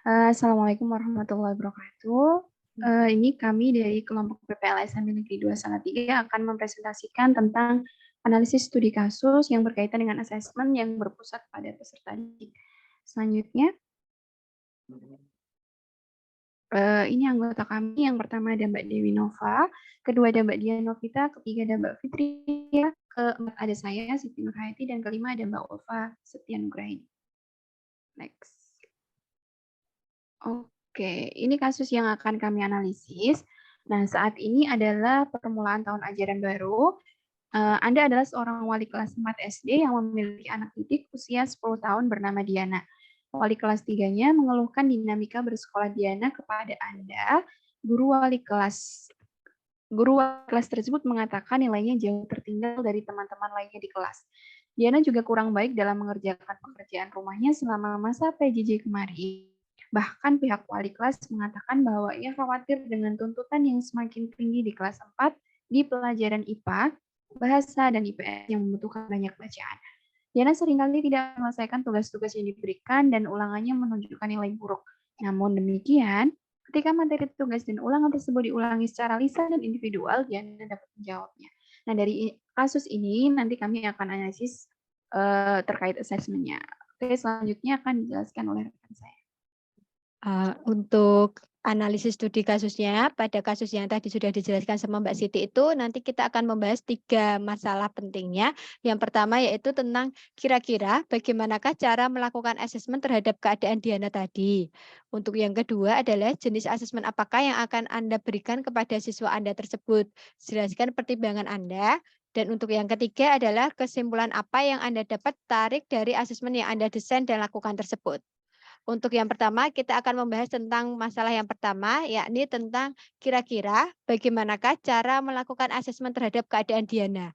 Assalamualaikum warahmatullahi wabarakatuh. Ini kami dari kelompok PPLSM Negeri 2 Salatiga akan mempresentasikan tentang analisis studi kasus yang berkaitan dengan asesmen yang berpusat pada peserta didik. Selanjutnya, ini anggota kami. Yang pertama ada Mbak Dewi Nova, kedua ada Mbak Dian Novita, ketiga ada Mbak Fitri, keempat ada saya, Siti Nurhayati, dan kelima ada Mbak Ulfa Setia Nugraini. Next. Oke, ini kasus yang akan kami analisis. Nah, saat ini adalah permulaan tahun ajaran baru. Anda adalah seorang wali kelas 4 SD yang memiliki anak didik usia 10 tahun bernama Diana. Wali kelas 3-nya mengeluhkan dinamika bersekolah Diana kepada Anda. Guru wali kelas tersebut mengatakan nilainya jauh tertinggal dari teman-teman lainnya di kelas. Diana juga kurang baik dalam mengerjakan pekerjaan rumahnya selama masa PJJ kemarin. Bahkan pihak wali kelas mengatakan bahwa ia khawatir dengan tuntutan yang semakin tinggi di kelas 4 di pelajaran IPA, bahasa, dan IPS yang membutuhkan banyak bacaan. Diana seringkali tidak menyelesaikan tugas-tugas yang diberikan dan ulangannya menunjukkan nilai buruk. Namun demikian, ketika materi tugas dan ulangan tersebut diulangi secara lisan dan individual, Diana dapat menjawabnya. Nah, dari kasus ini nanti kami akan analisis terkait asesmennya. Oke, selanjutnya akan dijelaskan oleh rekan saya. Untuk analisis studi kasusnya, pada kasus yang tadi sudah dijelaskan sama Mbak Siti itu, nanti kita akan membahas 3 masalah pentingnya. Yang pertama yaitu tentang kira-kira bagaimanakah cara melakukan asesmen terhadap keadaan Diana tadi. Untuk yang kedua adalah jenis asesmen apakah yang akan Anda berikan kepada siswa Anda tersebut. Jelaskan pertimbangan Anda. Dan untuk yang ketiga adalah kesimpulan apa yang Anda dapat tarik dari asesmen yang Anda desain dan lakukan tersebut. Untuk yang pertama, kita akan membahas tentang masalah yang pertama, yakni tentang kira-kira bagaimanakah cara melakukan asesmen terhadap keadaan Diana.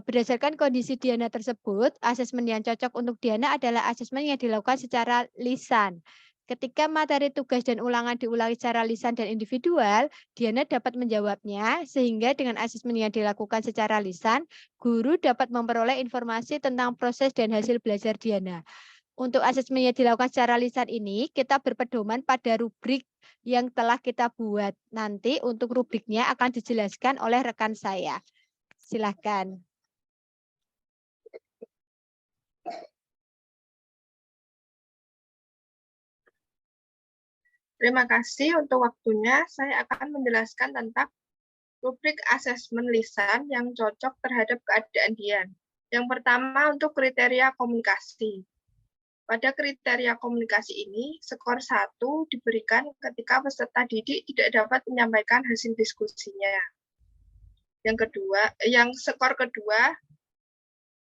Berdasarkan kondisi Diana tersebut, asesmen yang cocok untuk Diana adalah asesmen yang dilakukan secara lisan. Ketika materi tugas dan ulangan diulangi secara lisan dan individual, Diana dapat menjawabnya, sehingga dengan asesmen yang dilakukan secara lisan, guru dapat memperoleh informasi tentang proses dan hasil belajar Diana. Untuk asesmen yang dilakukan secara lisan ini, kita berpedoman pada rubrik yang telah kita buat. Nanti untuk rubriknya akan dijelaskan oleh rekan saya. Silakan. Terima kasih untuk waktunya. Saya akan menjelaskan tentang rubrik asesmen lisan yang cocok terhadap keadaan Dian. Yang pertama untuk kriteria komunikasi. Pada kriteria komunikasi ini, skor 1 diberikan ketika peserta didik tidak dapat menyampaikan hasil diskusinya. Yang skor kedua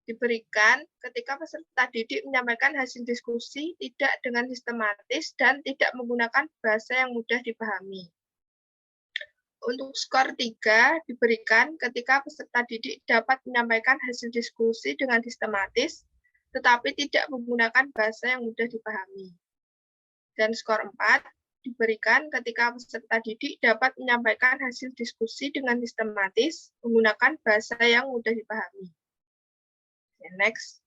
diberikan ketika peserta didik menyampaikan hasil diskusi tidak dengan sistematis dan tidak menggunakan bahasa yang mudah dipahami. Untuk skor 3 diberikan ketika peserta didik dapat menyampaikan hasil diskusi dengan sistematis, tetapi tidak menggunakan bahasa yang mudah dipahami. Dan skor 4 diberikan ketika peserta didik dapat menyampaikan hasil diskusi dengan sistematis, menggunakan bahasa yang mudah dipahami. Next.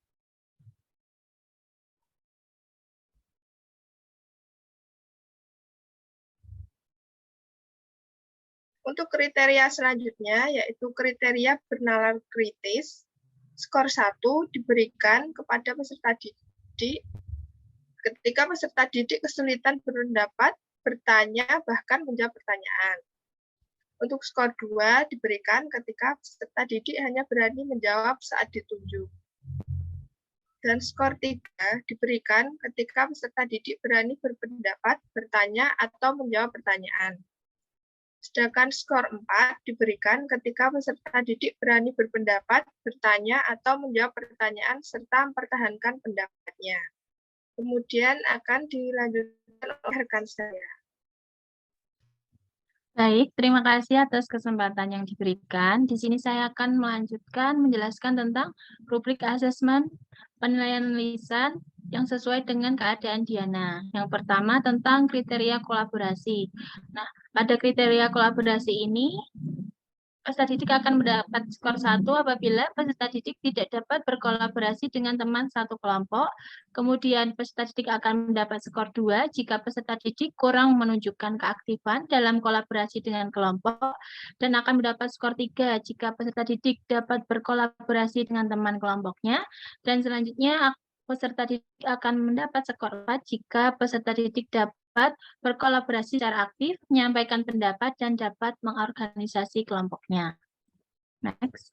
Untuk kriteria selanjutnya, yaitu kriteria bernalar kritis, skor 1 diberikan kepada peserta didik ketika peserta didik kesulitan berpendapat, bertanya, bahkan menjawab pertanyaan. Untuk skor 2 diberikan ketika peserta didik hanya berani menjawab saat ditunjuk. Dan skor 3 diberikan ketika peserta didik berani berpendapat, bertanya, atau menjawab pertanyaan. Sedangkan skor 4 diberikan ketika peserta didik berani berpendapat, bertanya, atau menjawab pertanyaan, serta mempertahankan pendapatnya. Kemudian akan dilanjutkan oleh rekan saya. Baik, terima kasih atas kesempatan yang diberikan. Di sini saya akan melanjutkan menjelaskan tentang rubrik asesmen penilaian lisan yang sesuai dengan keadaan Diana. Yang pertama tentang kriteria kolaborasi. Nah, pada kriteria kolaborasi ini peserta didik akan mendapat skor 1 apabila peserta didik tidak dapat berkolaborasi dengan teman satu kelompok. Kemudian peserta didik akan mendapat skor 2 jika peserta didik kurang menunjukkan keaktifan dalam kolaborasi dengan kelompok, dan akan mendapat skor 3 jika peserta didik dapat berkolaborasi dengan teman kelompoknya. Dan selanjutnya peserta didik akan mendapat skor 4 jika peserta didik dapat berkolaborasi secara aktif, menyampaikan pendapat, dan dapat mengorganisasi kelompoknya. Next.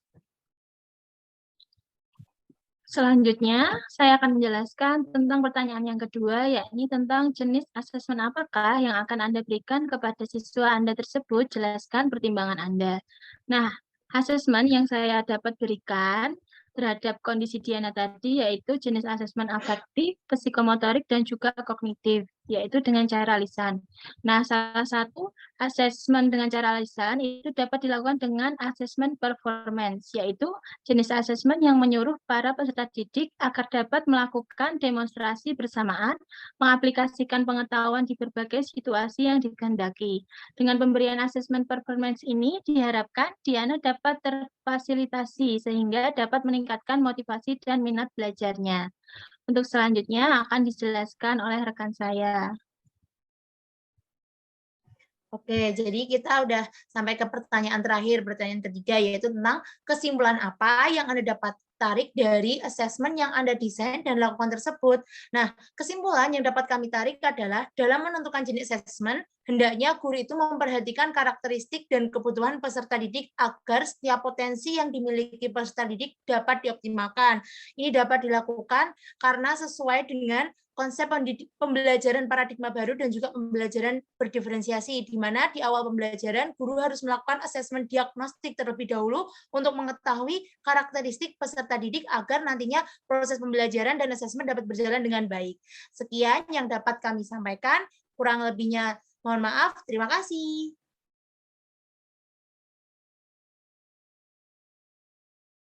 Selanjutnya, saya akan menjelaskan tentang pertanyaan yang kedua, yakni tentang jenis asesmen apakah yang akan Anda berikan kepada siswa Anda tersebut, jelaskan pertimbangan Anda. Nah, asesmen yang saya dapat berikan terhadap kondisi Diana tadi yaitu jenis asesmen afektif, psikomotorik, dan juga kognitif, yaitu dengan cara lisan. Nah, salah satu asesmen dengan cara lisan itu dapat dilakukan dengan asesmen performance, yaitu jenis asesmen yang menyuruh para peserta didik agar dapat melakukan demonstrasi bersamaan, mengaplikasikan pengetahuan di berbagai situasi yang dikehendaki. Dengan pemberian asesmen performance ini diharapkan Diana dapat terfasilitasi sehingga dapat meningkatkan motivasi dan minat belajarnya. Untuk selanjutnya akan dijelaskan oleh rekan saya. Oke, jadi kita udah sampai ke pertanyaan terakhir, pertanyaan ketiga, yaitu tentang kesimpulan apa yang Anda dapat tarik dari asesmen yang Anda desain dan lakukan tersebut. Nah, kesimpulan yang dapat kami tarik adalah dalam menentukan jenis asesmen, hendaknya guru itu memperhatikan karakteristik dan kebutuhan peserta didik agar setiap potensi yang dimiliki peserta didik dapat dioptimalkan. Ini dapat dilakukan karena sesuai dengan konsep pembelajaran paradigma baru dan juga pembelajaran berdiferensiasi, di mana di awal pembelajaran guru harus melakukan asesmen diagnostik terlebih dahulu untuk mengetahui karakteristik peserta didik agar nantinya proses pembelajaran dan asesmen dapat berjalan dengan baik. Sekian yang dapat kami sampaikan, kurang lebihnya mohon maaf, terima kasih.